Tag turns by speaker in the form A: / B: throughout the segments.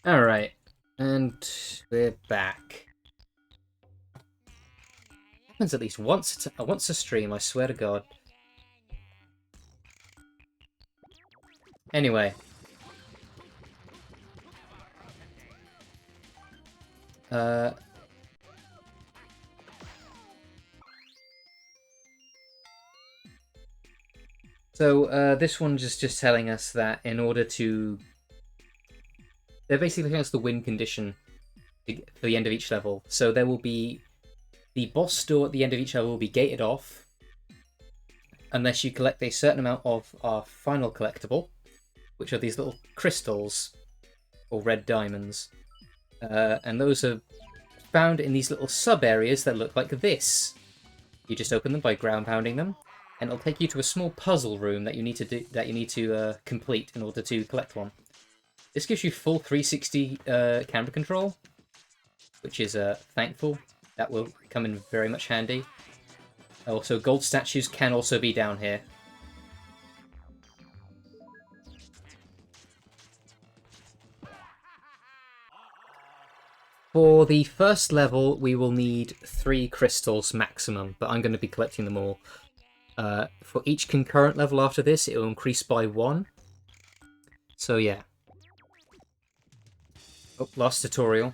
A: Alright, and we're back. Happens at least once a stream, I swear to God. Anyway. This one's just telling us that in order to... They're basically telling us the win condition for the end of each level. So there will be... The boss door at the end of each level will be gated off unless you collect a certain amount of our final collectible, which are these little crystals, or red diamonds. And those are found in these little sub-areas that look like this. You just open them by ground pounding them, and it'll take you to a small puzzle room that you need to complete in order to collect one. This gives you full 360 camera control, which is thankful. That will come in very much handy. Also, gold statues can also be down here. For the first level, we will need 3 crystals maximum, but I'm going to be collecting them all. For each concurrent level after this, it will increase by 1. So yeah. Oh, last tutorial.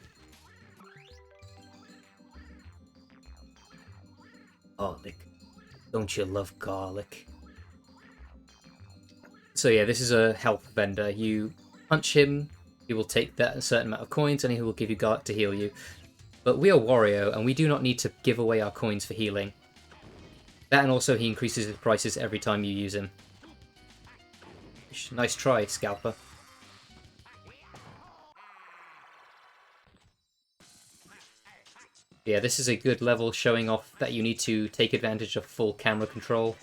A: Garlic. Don't you love garlic? So yeah, this is a health vendor. You punch him, he will take that a certain amount of coins, and he will give you garlic to heal you. But we are Wario, and we do not need to give away our coins for healing. That, and also he increases his prices every time you use him. Nice try, Scalper. Yeah, this is a good level showing off that you need to take advantage of full camera control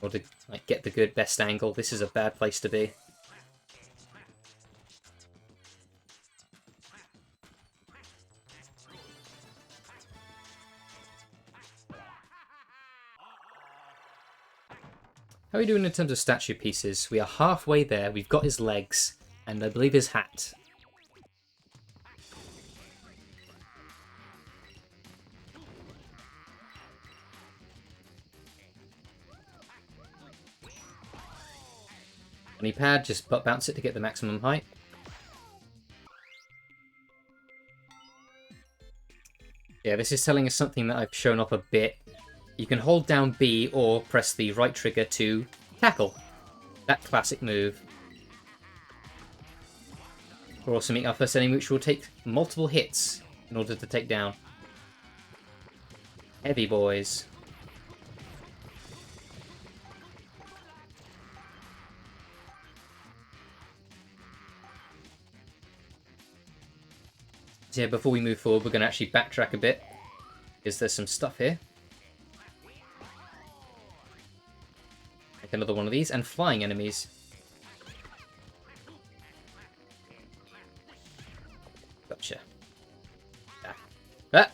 A: or to get the best angle. This is a bad place to be. How are we doing in terms of statue pieces? We are halfway there. We've got his legs, and I believe his hat. Bunny pad, just bounce it to get the maximum height. Yeah, this is telling us something that I've shown off a bit. You can hold down B or press the right trigger to tackle. That classic move. We're also meeting our first enemy, which will take multiple hits in order to take down. Heavy boys. So yeah, before we move forward, we're going to actually backtrack a bit, because there's some stuff here. Like another one of these, and flying enemies. Gotcha. Ah. Ah!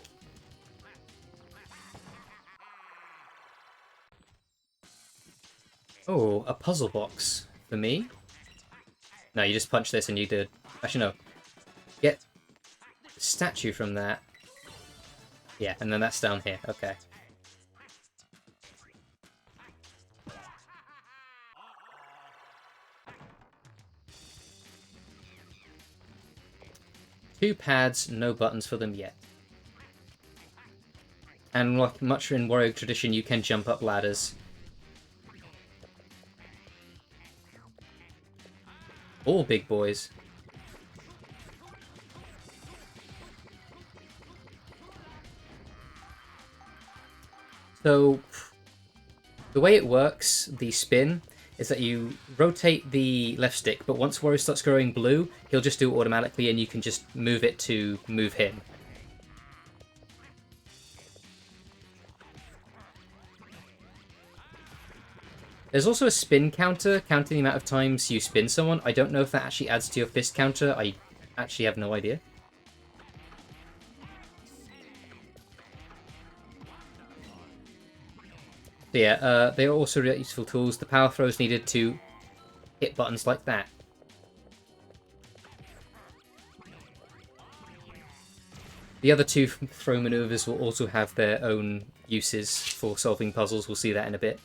A: Oh, a puzzle box for me? No, you just punch this and you did. Actually, no. Get the statue from that. Yeah, and then that's down here. Okay. Two pads, no buttons for them yet. And like much in Wario tradition, you can jump up ladders. All big boys. So, the way it works, the spin, is that you rotate the left stick, but once Wario starts growing blue, he'll just do it automatically and you can just move it to move him. There's also a spin counter, counting the amount of times you spin someone. I don't know if that actually adds to your fist counter. I actually have no idea. But yeah, they are also really useful tools. The power throws needed to hit buttons like that. The other two throw maneuvers will also have their own uses for solving puzzles. We'll see that in a bit.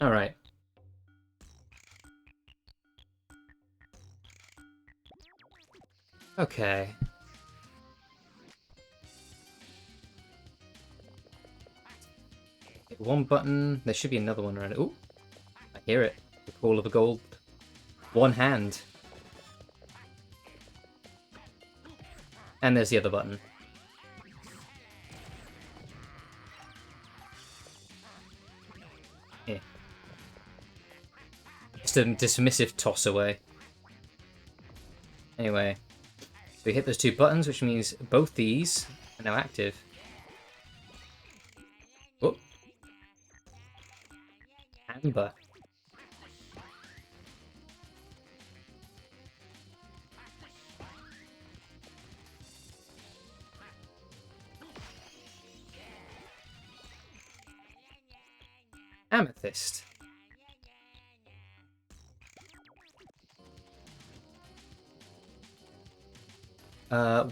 A: Alright. Okay. One button. There should be another one around it. Ooh, I hear it. The call of a gold. One hand. And there's the other button. Yeah. Just a dismissive toss away. Anyway. So we hit those two buttons, which means both these are now active. Whoop. Amber. Amethyst.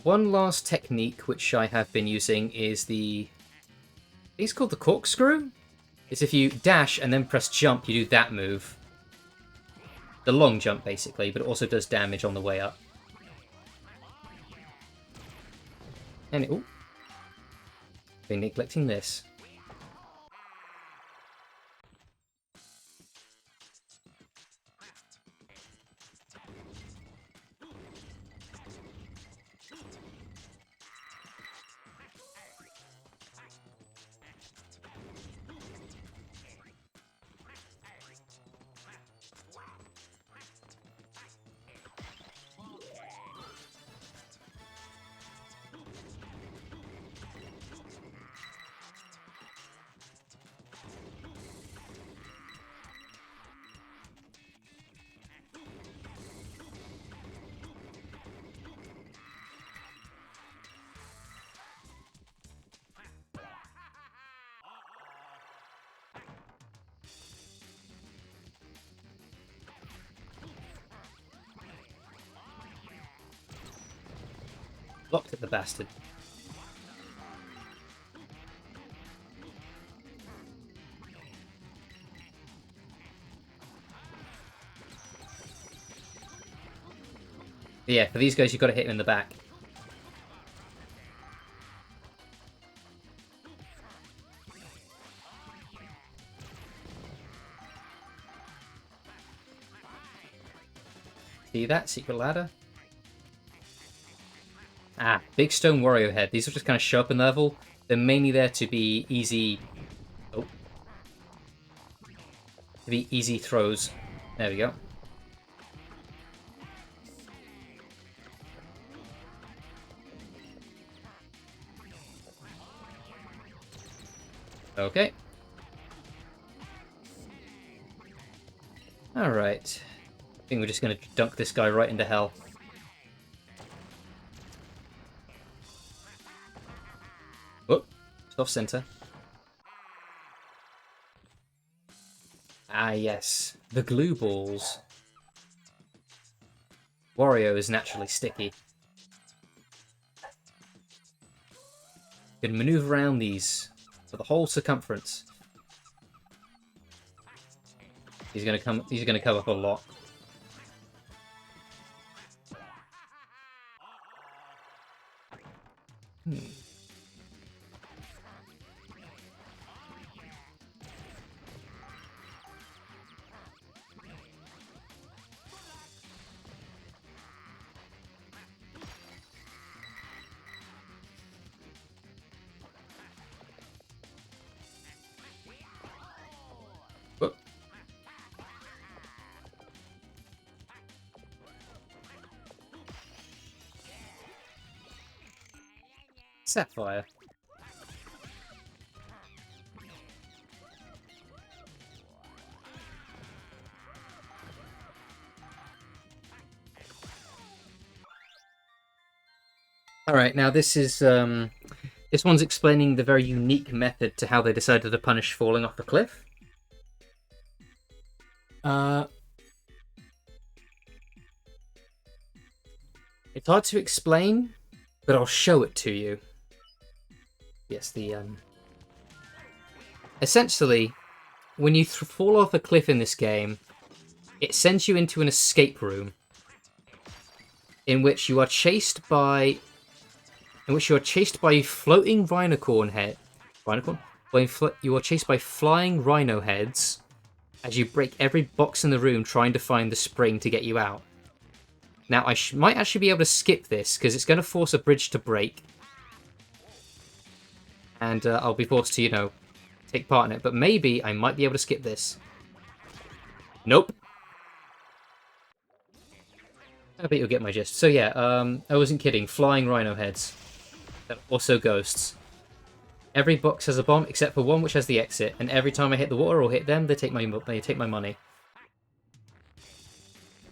A: One last technique which I have been using is the... I think it's called the corkscrew? It's if you dash and then press jump, you do that move. The long jump, basically, but it also does damage on the way up. And ooh. Been neglecting this. Blocked at the bastard. But yeah, for these guys, you've got to hit him in the back. See that? Secret ladder? Ah, big stone Wario head. These will just kind of show up in the level. They're mainly there to be easy... Oh. To be easy throws. There we go. Okay. Alright. I think we're just going to dunk this guy right into hell. Whoop. It's off center. Ah, yes. The glue balls. Wario is naturally sticky. You can maneuver around these for the whole circumference. He's gonna come up a lot. Whoop. Sapphire. Alright, now this is, this one's explaining the very unique method to how they decided to punish falling off the cliff. It's hard to explain, but I'll show it to you. Yes, essentially, when you fall off a cliff in this game, it sends you into an escape room in which you are chased by floating rhinocorn head. Rhinocorn? You are chased by flying rhino heads as you break every box in the room trying to find the spring to get you out. Now, I might actually be able to skip this because it's going to force a bridge to break. And I'll be forced to, you know, take part in it. But maybe I might be able to skip this. Nope. I bet you'll get my gist. So yeah, I wasn't kidding. Flying rhino heads. They're also ghosts. Every box has a bomb except for one which has the exit. And every time I hit the water or hit them, they take my money.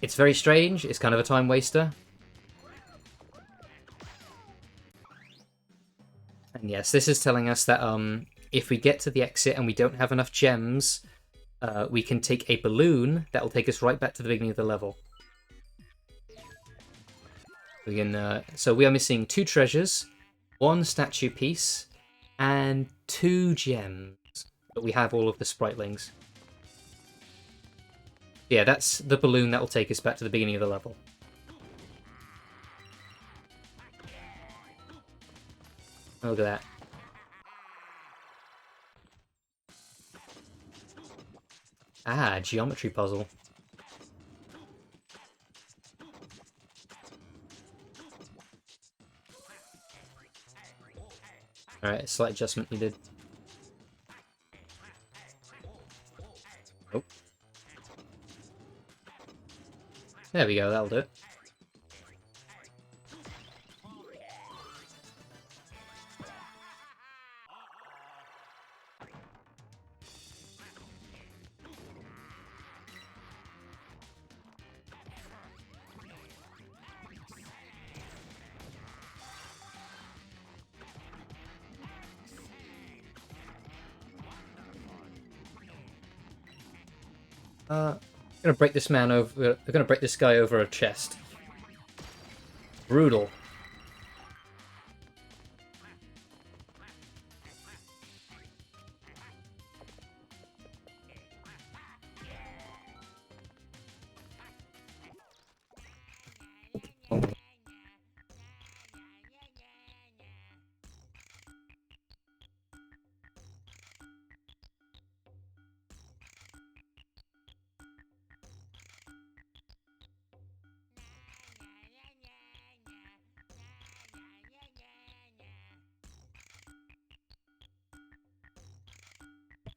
A: It's very strange. It's kind of a time waster. And yes, this is telling us that if we get to the exit and we don't have enough gems, we can take a balloon that will take us right back to the beginning of the level. We can, so we are missing 2 treasures, 1 statue piece, and 2 gems. But we have all of the spritlings. Yeah, that's the balloon that will take us back to the beginning of the level. Oh, look at that. Ah, geometry puzzle. Alright, slight adjustment needed. Oh. There we go, that'll do it. I'm gonna break this man over. I'm gonna break this guy over a chest. Brutal.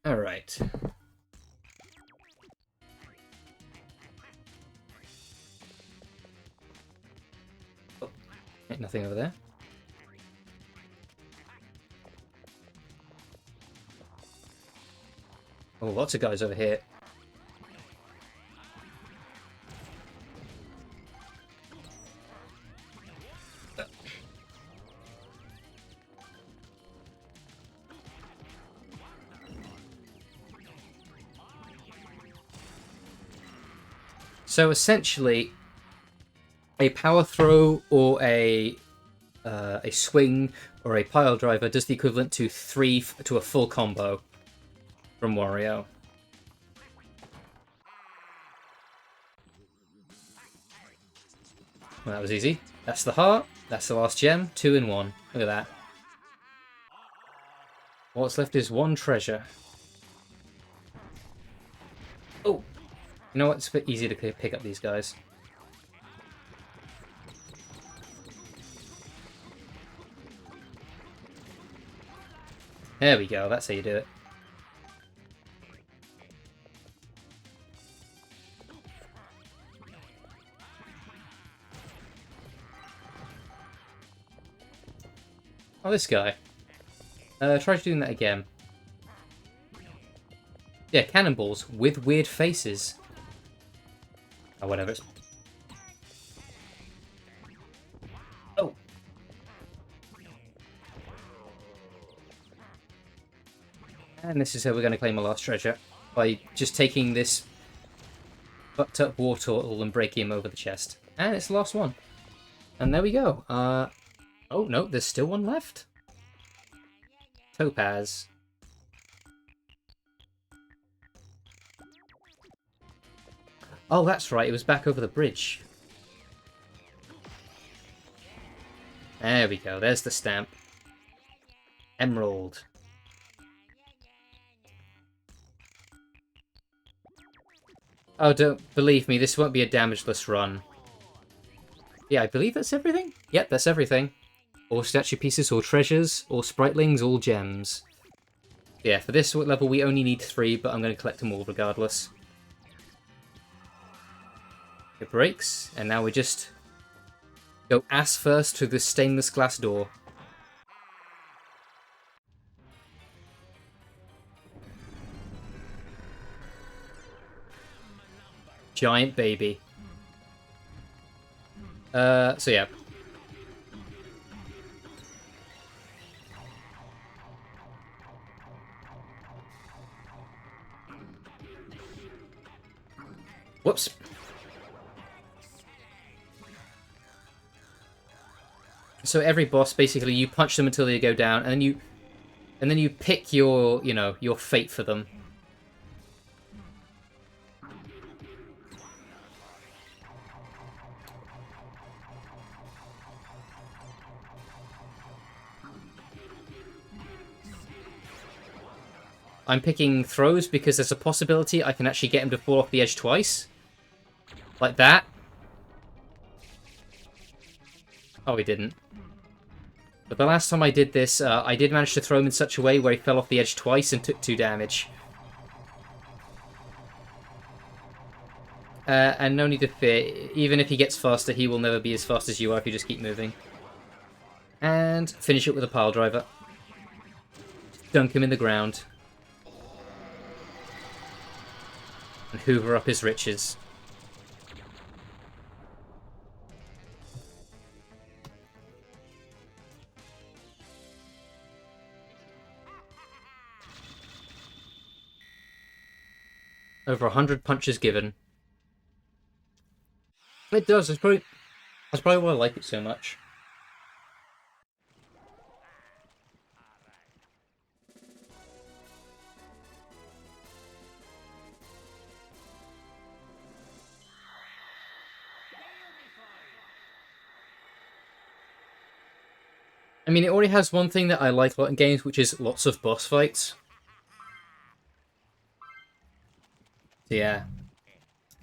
A: All right. Oh, ain't nothing over there. Oh, lots of guys over here. So essentially, a power throw or a swing or a pile driver does the equivalent to to a full combo from Wario. Well, that was easy. That's the heart. That's the last gem. 2 in 1. Look at that. What's left is 1 treasure. Oh! You know what? It's a bit easier to pick up these guys. There we go. That's how you do it. Oh, this guy. Try doing that again. Yeah, cannonballs with weird faces. Oh, whatever. Oh. And this is how we're going to claim our last treasure. By just taking this fucked up war turtle and breaking him over the chest. And it's the last one. And there we go. Oh no, there's still one left. Topaz. Oh, that's right, it was back over the bridge. There we go, there's the stamp. Emerald. Oh, don't believe me, this won't be a damageless run. Yeah, I believe that's everything? Yep, that's everything. All statue pieces, all treasures, all spritlings, all gems. Yeah, for this level we only need 3, but I'm going to collect them all regardless. It breaks, and now we just go ass first through this stainless glass door. Giant baby. So yeah. Whoops. So every boss, basically, you punch them until they go down, and then you pick your, your fate for them. I'm picking throws because there's a possibility I can actually get him to fall off the edge twice. Like that. Oh, he didn't. But the last time I did this, I did manage to throw him in such a way where he fell off the edge twice and took 2 damage. And no need to fear, even if he gets faster, he will never be as fast as you are if you just keep moving. And finish it with a pile driver. Dunk him in the ground. And hoover up his riches. Over 100 punches given. It does. That's probably why I like it so much. I mean, it already has one thing that I like a lot in games, which is lots of boss fights. So yeah.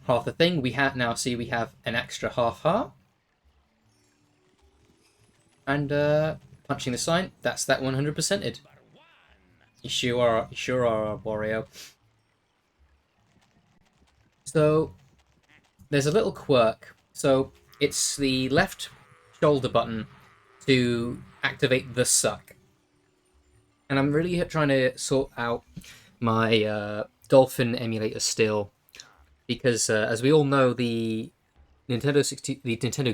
A: Half the thing, we have now see we have an extra half heart. And punching the sign, that's that 100%ed. You sure are, Wario. So there's a little quirk. So it's the left shoulder button to activate the suck. And I'm really trying to sort out my Dolphin emulator still. Because as we all know, the Nintendo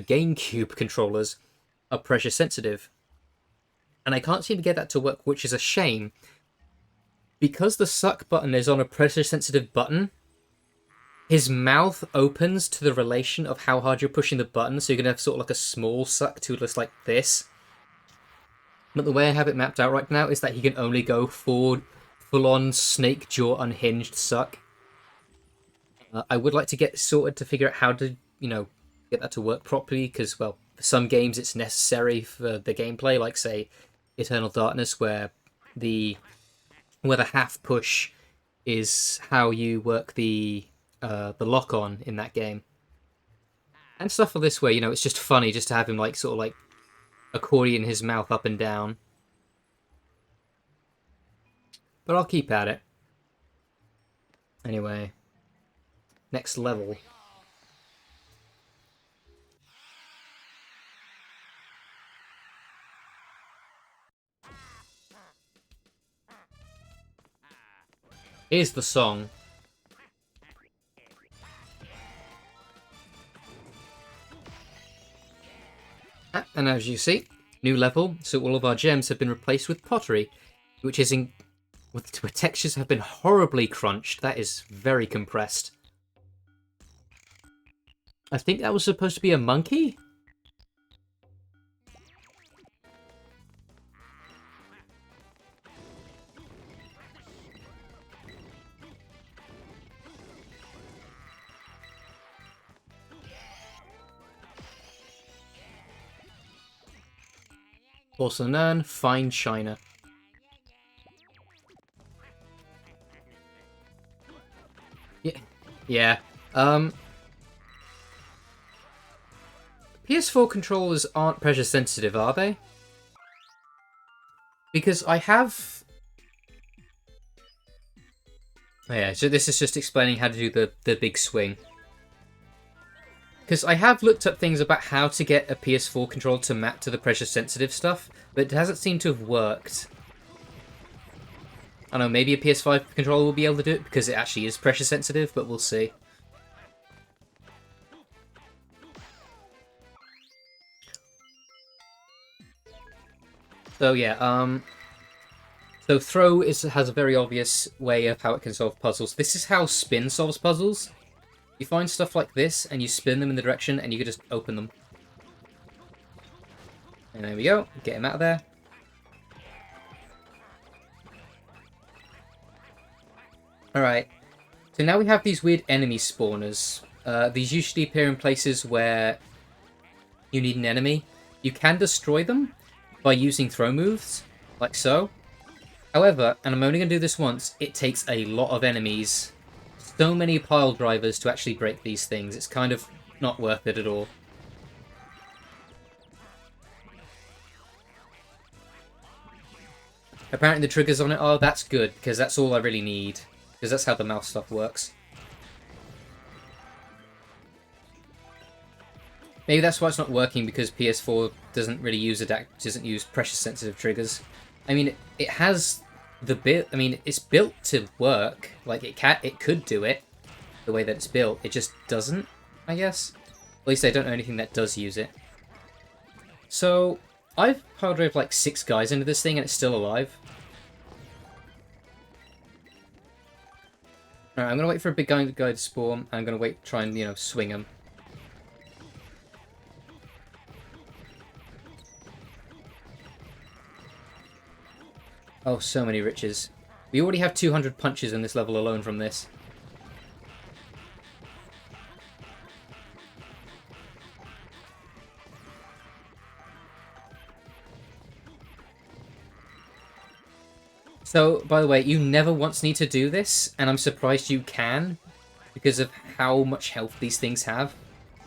A: GameCube controllers are pressure sensitive. And I can't seem to get that to work, which is a shame. Because the suck button is on a pressure sensitive button, his mouth opens to the relation of how hard you're pushing the button, so you're going to have sort of like a small suck to just like this. But the way I have it mapped out right now is that he can only go full-on snake jaw unhinged suck. I would like to get sorted to figure out how to, get that to work properly, because, well, for some games it's necessary for the gameplay, like, say, Eternal Darkness, where the half push is how you work the lock-on in that game. And stuff like this where, it's just funny just to have him, like, sort of, like, accordion his mouth up and down. But I'll keep at it. Anyway. Next level. Here's the song. And as you see, new level, so all of our gems have been replaced with pottery, which is where textures have been horribly crunched. That is very compressed. I think that was supposed to be a monkey? Porcelain urn, fine china. Yeah. Yeah. PS4 controllers aren't pressure sensitive, are they? Because I have... Oh yeah, so this is just explaining how to do the big swing. Because I have looked up things about how to get a PS4 controller to map to the pressure sensitive stuff, but it hasn't seemed to have worked. I don't know, maybe a PS5 controller will be able to do it because it actually is pressure sensitive, but we'll see. So yeah, so throw has a very obvious way of how it can solve puzzles. This is how spin solves puzzles. You find stuff like this, and you spin them in the direction, and you can just open them. And there we go. Get him out of there. Alright. So now we have these weird enemy spawners. These usually appear in places where you need an enemy. You can destroy them by using throw moves, like so. However, and I'm only going to do this once, it takes a lot of enemies, so many pile drivers to actually break these things. It's kind of not worth it at all. Apparently the triggers on it are, that's good, because that's all I really need. Because that's how the mouse stuff works. Maybe that's why it's not working, because PS4 doesn't really use doesn't use pressure sensitive triggers. I mean, it has the bit. I mean, it's built to work. Like it could do it the way that it's built. It just doesn't, I guess. At least I don't know anything that does use it. So I've power drove like 6 guys into this thing, and it's still alive. Alright, I'm gonna wait for a big guy to spawn. And I'm gonna try and swing him. Oh, so many riches. We already have 200 punches in this level alone from this. So, by the way, you never once need to do this, and I'm surprised you can, because of how much health these things have.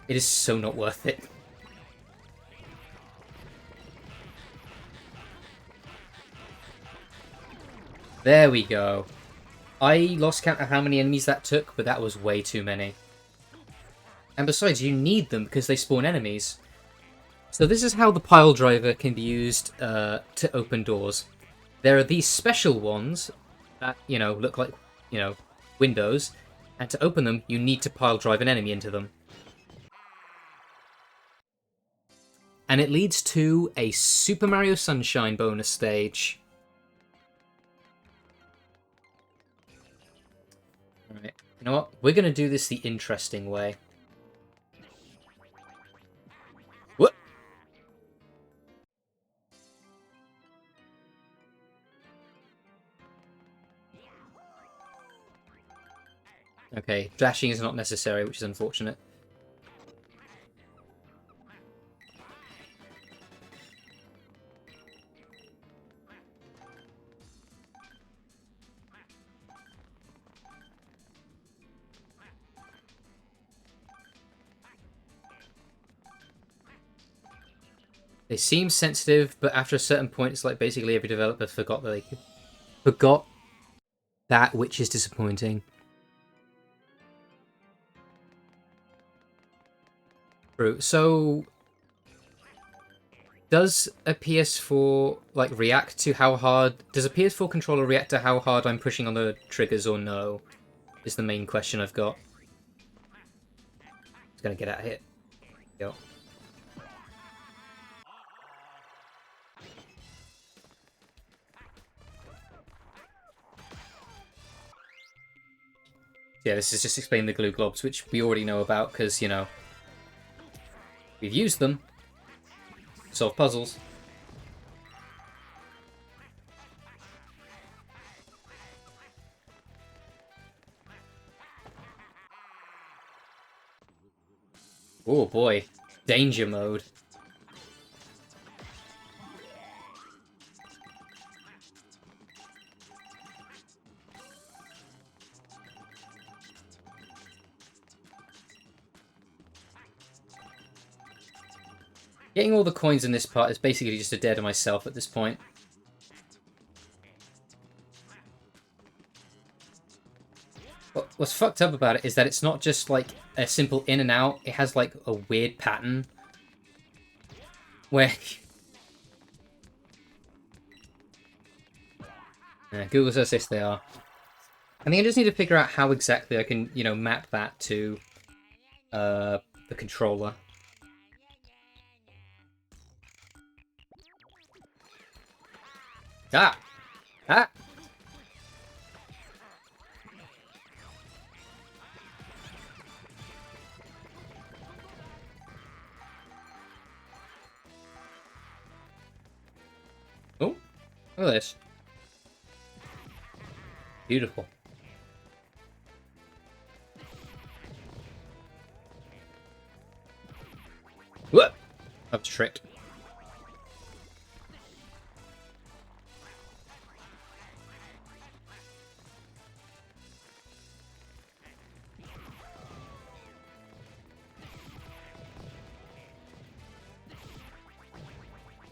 A: It is so not worth it. There we go. I lost count of how many enemies that took, but that was way too many. And besides, you need them because they spawn enemies. So this is how the pile driver can be used to open doors. There are these special ones that, look like, windows. And to open them, you need to pile drive an enemy into them. And it leads to a Super Mario Sunshine bonus stage. Alright, you know what? We're going to do this the interesting way. What? Okay, dashing is not necessary, which is unfortunate. They seem sensitive, but after a certain point, it's like basically every developer forgot that, which is disappointing. True. So, does a PS4 react to how hard? Does a PS4 controller react to how hard I'm pushing on the triggers, or no? Is the main question I've got. It's gonna get out of here. Go. Yeah, this is just explaining the glue globs, which we already know about, because, you know, we've used them to solve puzzles. Oh boy, danger mode. Getting all the coins in this part is basically just a dare to myself at this point. What's fucked up about it is that it's not just like a simple in and out, it has like a weird pattern where Google says yes they are. I think I just need to figure out how exactly I can, you know, map that to the controller. Ah! Ah! Oh, look at this. Beautiful. Whoop! I was tricked.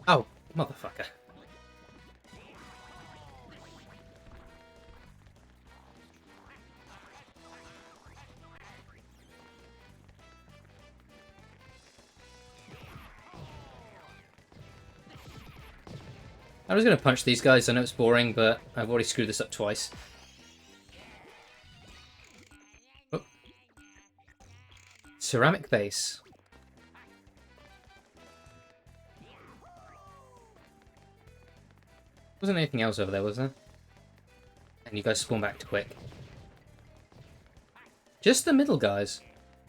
A: Oh, motherfucker. I was going to punch these guys, I know it's boring, but I've already screwed this up twice. Oh. Ceramic base. Wasn't anything else over there, was there? And you guys spawn back too quick. Just the middle guys?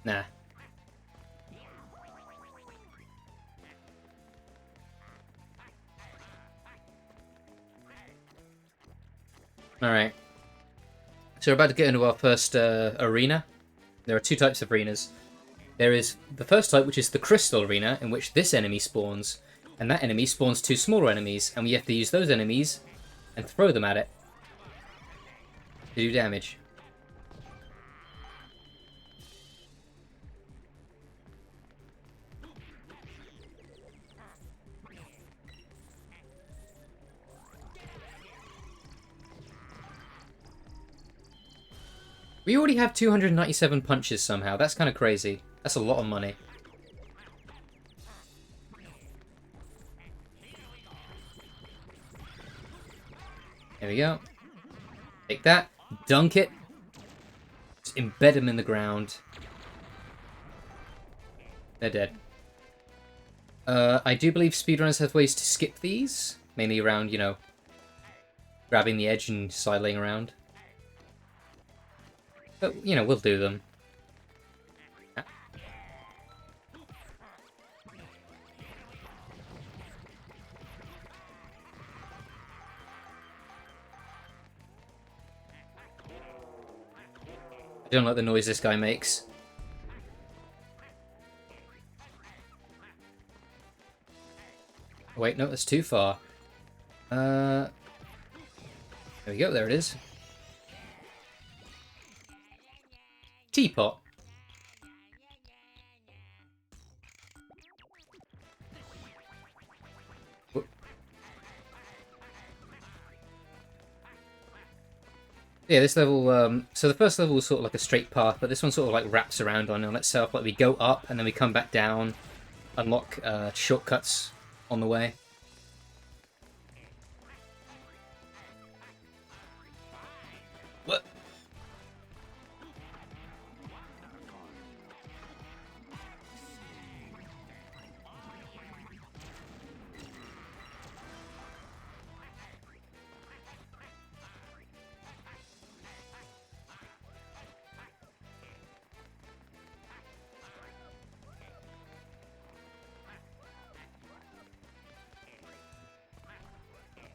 A: Nah. Alright. So we're about to get into our first arena. There are two types of arenas. There is the first type, which is the crystal arena, in which this enemy spawns, and that enemy spawns two smaller enemies, and we have to use those enemies and throw them at it to do damage. We already have 297 punches somehow. That's kind of crazy. That's a lot of money. There we go. Take that. Dunk it. Just embed them in the ground. They're dead. I do believe speedrunners have ways to skip these. Mainly around, you know, grabbing the edge and sidling around. But, you know, we'll do them. Ah. I don't like the noise this guy makes. Wait, no, that's too far. There we go, there it is. Teapot. Yeah, this level, so the first level was sort of like a straight path, but this one sort of like wraps around on itself. Like we go up and then we come back down, unlock shortcuts on the way. What?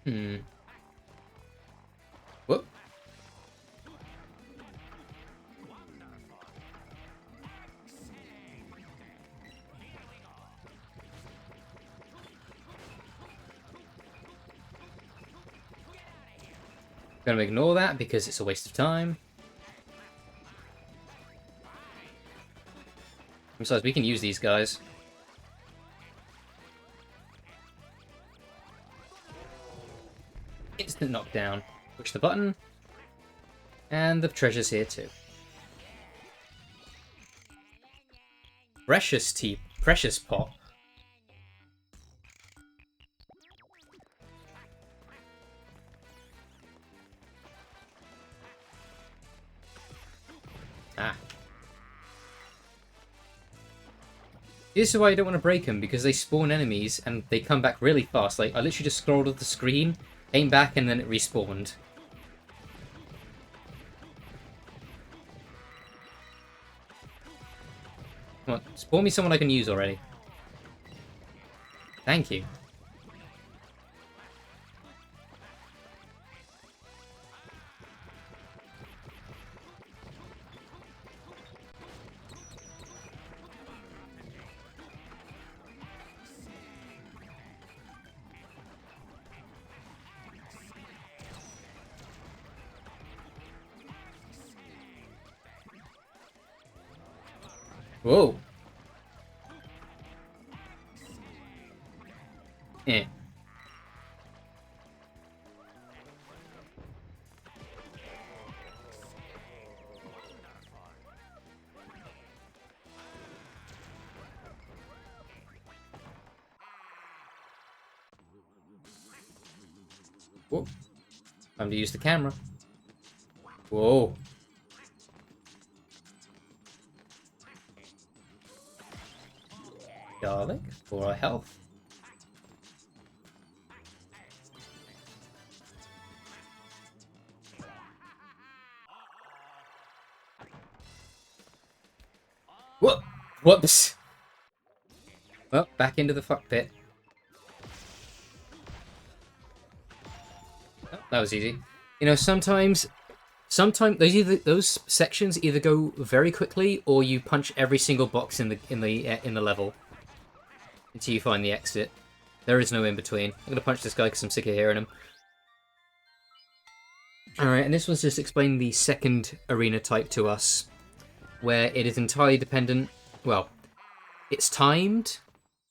A: Hmm. Whoop. Gonna ignore that because it's a waste of time. Besides, we can use these guys. Instant knockdown. Push the button. And the treasure's here too. Precious pot. Ah. This is why I don't want to break them, because they spawn enemies and they come back really fast. Like, I literally just scrolled up the screen, came back, and then it respawned. Come on, spawn me someone I can use already. Thank you. Whoa. Eh. Whoa. Time to use the camera. Whoa. Garlic for our health. What? Whoops. Well, back into the fuck pit. Oh, that was easy. You know, sometimes those sections either go very quickly or you punch every single box in the level until you find the exit. There is no in between. I'm gonna punch this guy because I'm sick of hearing him. Alright, and this was just explaining the second arena type to us, where it is entirely dependent. Well, it's timed,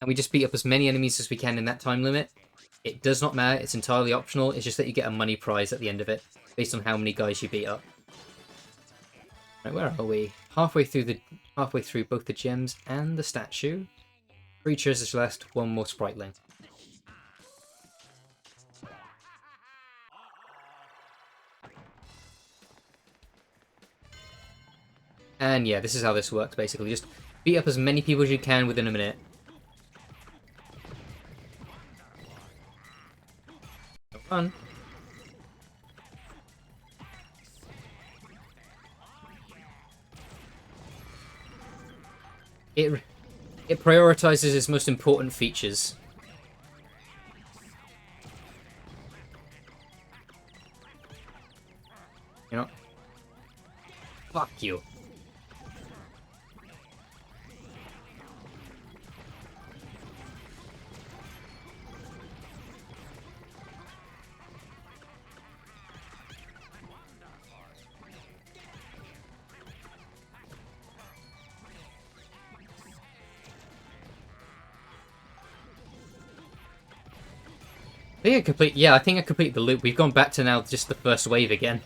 A: and we just beat up as many enemies as we can in that time limit. It does not matter, it's entirely optional, it's just that you get a money prize at the end of it, based on how many guys you beat up. Right, where are we? Halfway through both the gems and the statue. 3 treasures left, 1 more spriteling. And yeah, this is how this works basically. Just beat up as many people as you can within a minute. Don't run. It prioritizes its most important features. You know? Fuck you. I think I complete the loop. We've gone back to now just the first wave again.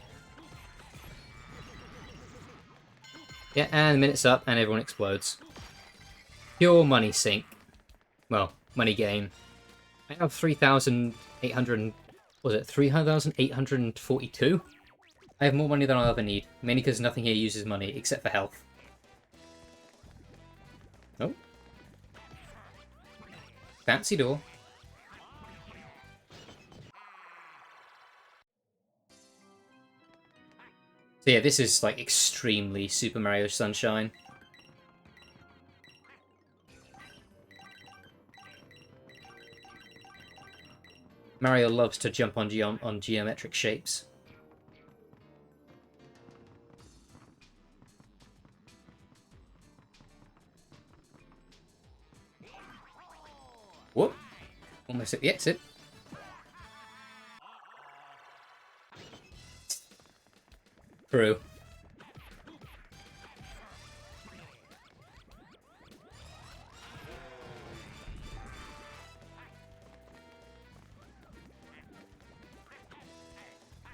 A: Yeah, and the minute's up and everyone explodes. Pure money sink. Well, money gain. I have 3,800... Was it 3,842? I have more money than I'll ever need. Mainly because nothing here uses money except for health. Oh. Fancy door. So yeah, this is like extremely Super Mario Sunshine. Mario loves to jump on geometric shapes. Whoop! Almost at the exit. True.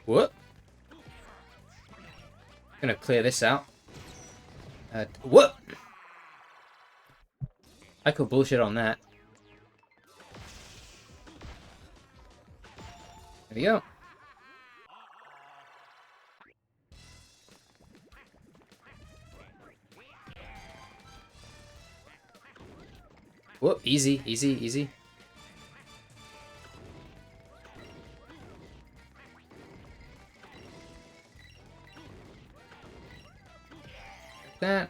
A: Whoop! Gonna clear this out. Whoop! I could bullshit on that. There we go. Whoop! Easy, easy, easy. Like that.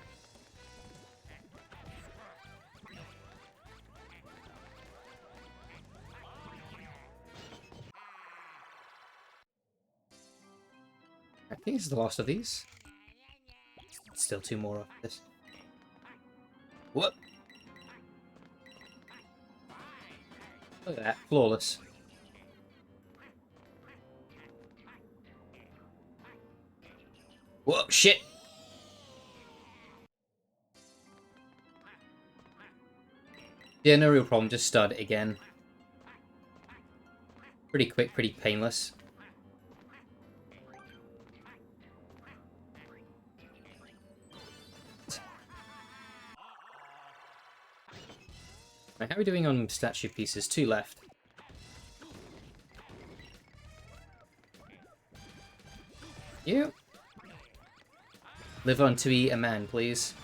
A: I think this is the last of these. Still two more of this. Whoop! Look at that. Flawless. Whoa, shit! Yeah, no real problem. Just start it again. Pretty quick, pretty painless. Right, how are we doing on statue pieces? 2 left. You. Live on to be a man, please.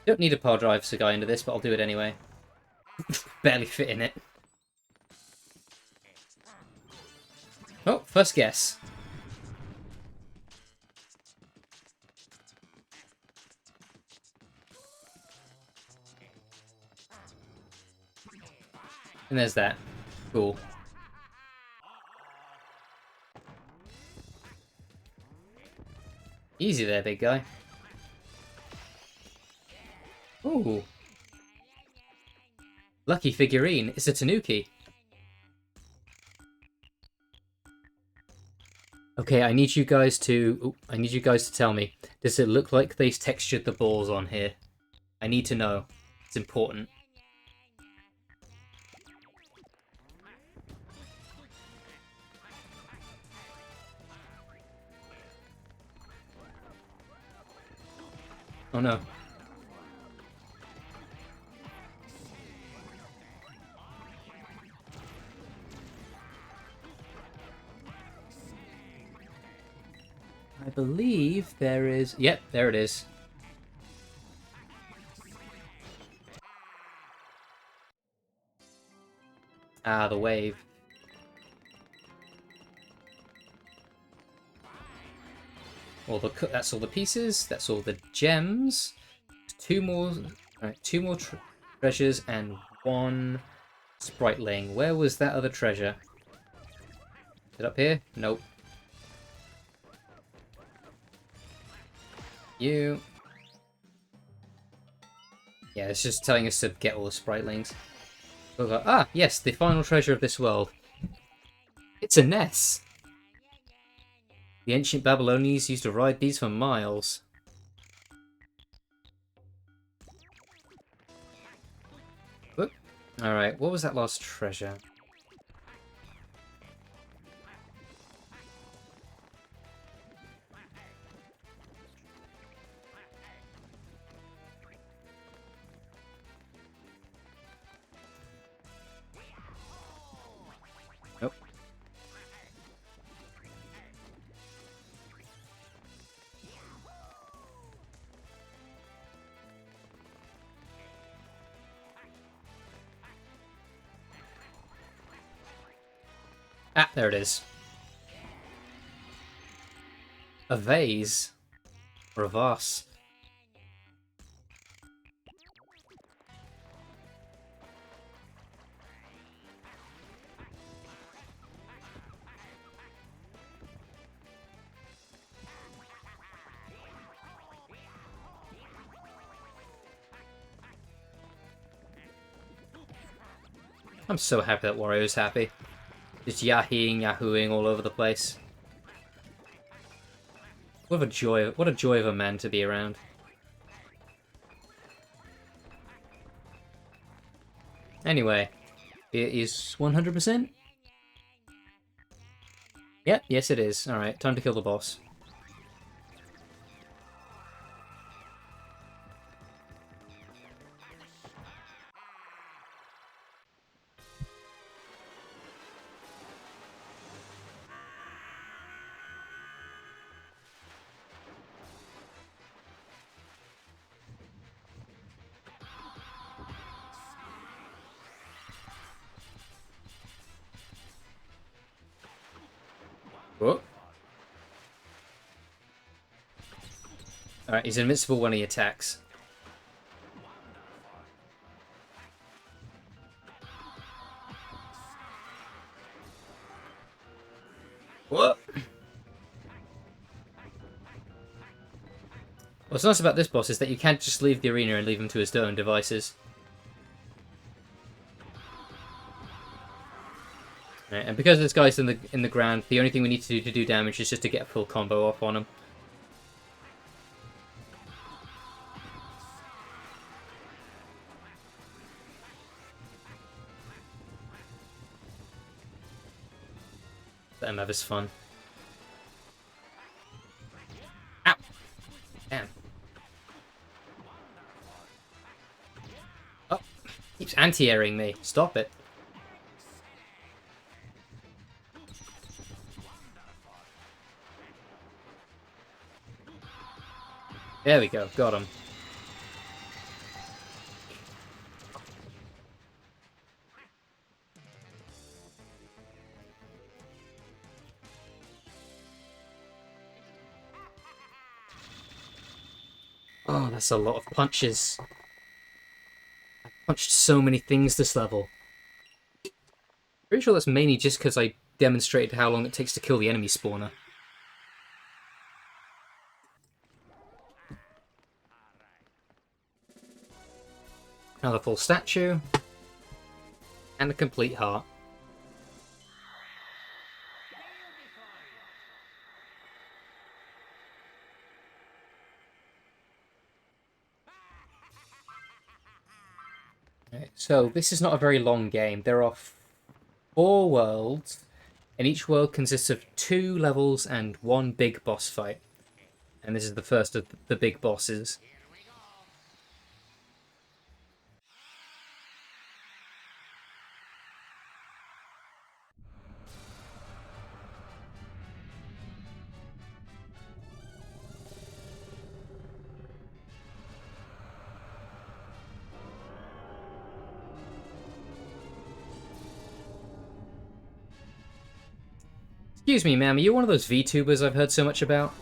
A: Don't need a power drive to go into this, but I'll do it anyway. Barely fit in it. Oh, first guess. And there's that. Cool. Easy there, big guy. Ooh. Lucky figurine. It's a Tanuki. Okay, I need you guys to tell me. Does it look like they textured the balls on here? I need to know. It's important. Oh no. I believe there is... Yep, there it is. Ah, the wave. That's all the pieces. That's all the gems. 2 more... Alright, 2 more treasures and 1 spriteling. Where was that other treasure? Is it up here? Nope. You. Yeah, it's just telling us to get all the spritelings. Ah, yes, the final treasure of this world. It's a Ness. The ancient Babylonians used to ride these for miles. Alright, what was that last treasure? Nope. Ah, there it is. A vase? Or a vase? I'm so happy that Wario's happy. Just yahooing all over the place. What a joy of a man to be around. Anyway, it is 100%? Yep, yes it is. Alright, time to kill the boss. Whoa. Alright, he's invincible when he attacks. What? What's nice about this boss is that you can't just leave the arena and leave him to his own devices. Right, and because this guy's in the ground, the only thing we need to do damage is just to get a full combo off on him. Let him have his fun. Ow! Damn. Oh, keeps anti-airing me. Stop it. There we go, got him. Oh, that's a lot of punches. I've punched so many things this level. Pretty sure that's mainly just because I demonstrated how long it takes to kill the enemy spawner. Another full statue. And a complete heart. Okay, so this is not a very long game. There are 4 worlds, and each world consists of 2 levels and 1 big boss fight. And this is the first of the big bosses. Excuse me, ma'am, are you one of those VTubers I've heard so much about?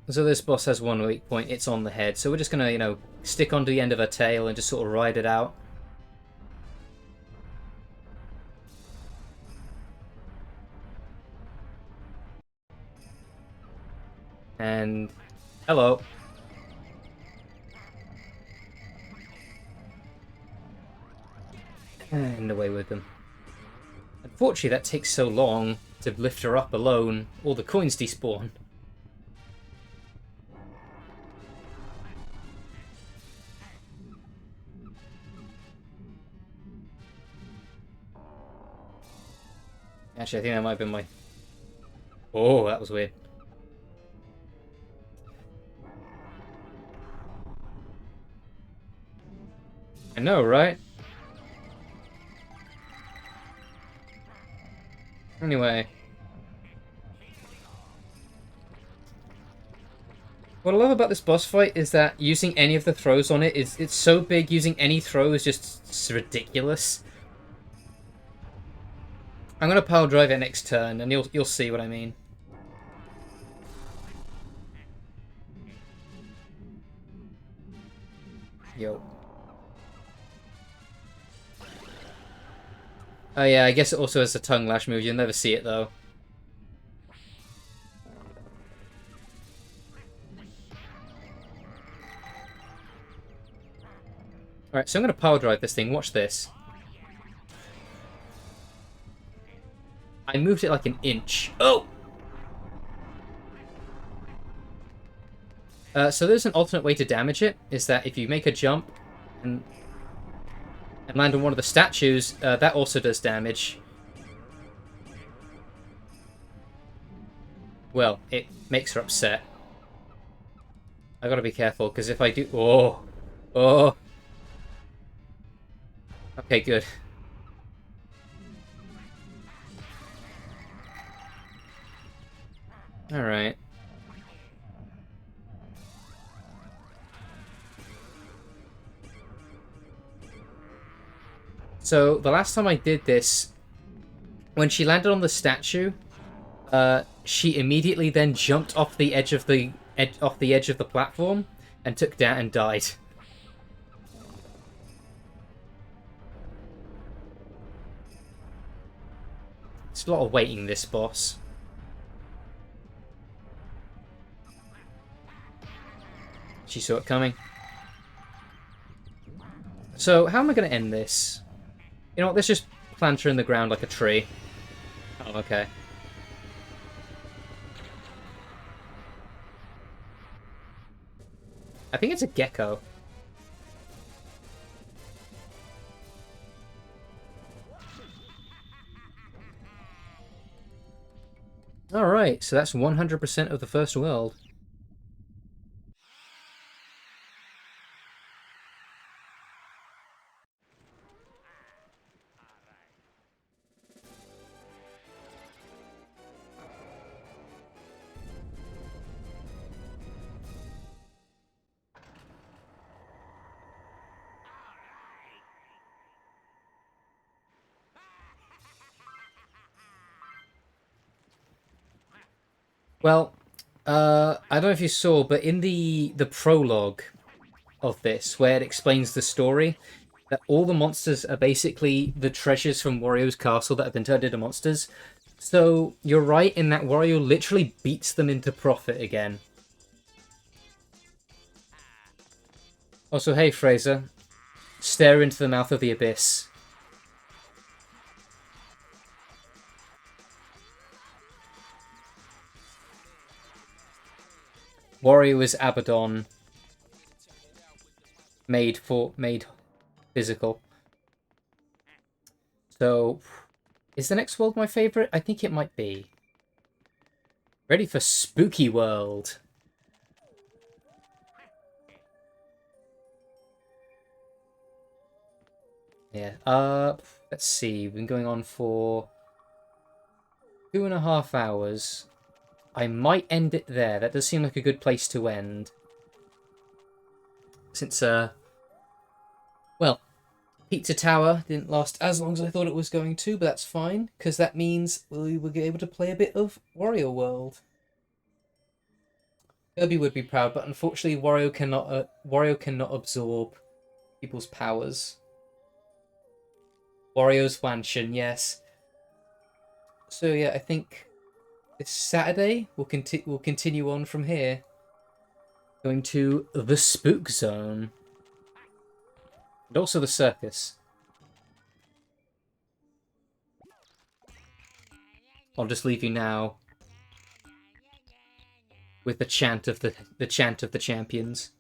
A: So this boss has 1 weak point, it's on the head, so we're just gonna, stick onto the end of her tail and just sort of ride it out. And... hello. And away with them. Unfortunately, that takes so long to lift her up alone. All the coins despawn. Actually, I think that might have been my... oh, that was weird. I know, right? Anyway. What I love about this boss fight is that using any of the throws on it is it's so big. Using any throw is just ridiculous. I'm gonna power drive it next turn, and you'll see what I mean. Yo. Oh yeah, I guess it also has a tongue lash move. You'll never see it though. Alright, so I'm gonna power drive this thing. Watch this. I moved it like an inch. Oh! So there's an alternate way to damage it, is that if you make a jump and land on one of the statues, that also does damage. Well, it makes her upset. I gotta be careful, because if I do... Oh! Oh! Okay, good. Alright. So, the last time I did this, when she landed on the statue, she immediately then jumped off the edge of the platform and took down and died. It's a lot of waiting, this boss. She saw it coming. So, how am I going to end this? You know what, let's just plant her in the ground like a tree. Oh, okay. I think it's a gecko. Alright, so that's 100% of the first world. Well, I don't know if you saw, but in the prologue of this, where it explains the story, that all the monsters are basically the treasures from Wario's castle that have been turned into monsters. So you're right in that Wario literally beats them into profit again. Also, hey Fraser, stare into the mouth of the abyss. Wario is Abaddon, made physical. So, is the next world my favorite? I think it might be. Ready for Spooky World. Yeah. Let's see. We've been going on for 2.5 hours. I might end it there. That does seem like a good place to end. Since, well, Pizza Tower didn't last as long as I thought it was going to, but that's fine, because that means we will be able to play a bit of Wario World. Kirby would be proud, but unfortunately Wario cannot absorb people's powers. Wario's Mansion, yes. So yeah, I think this Saturday we'll continue on from here, going to the Spook Zone, and also the circus. I'll just leave you now with the chant of the champions.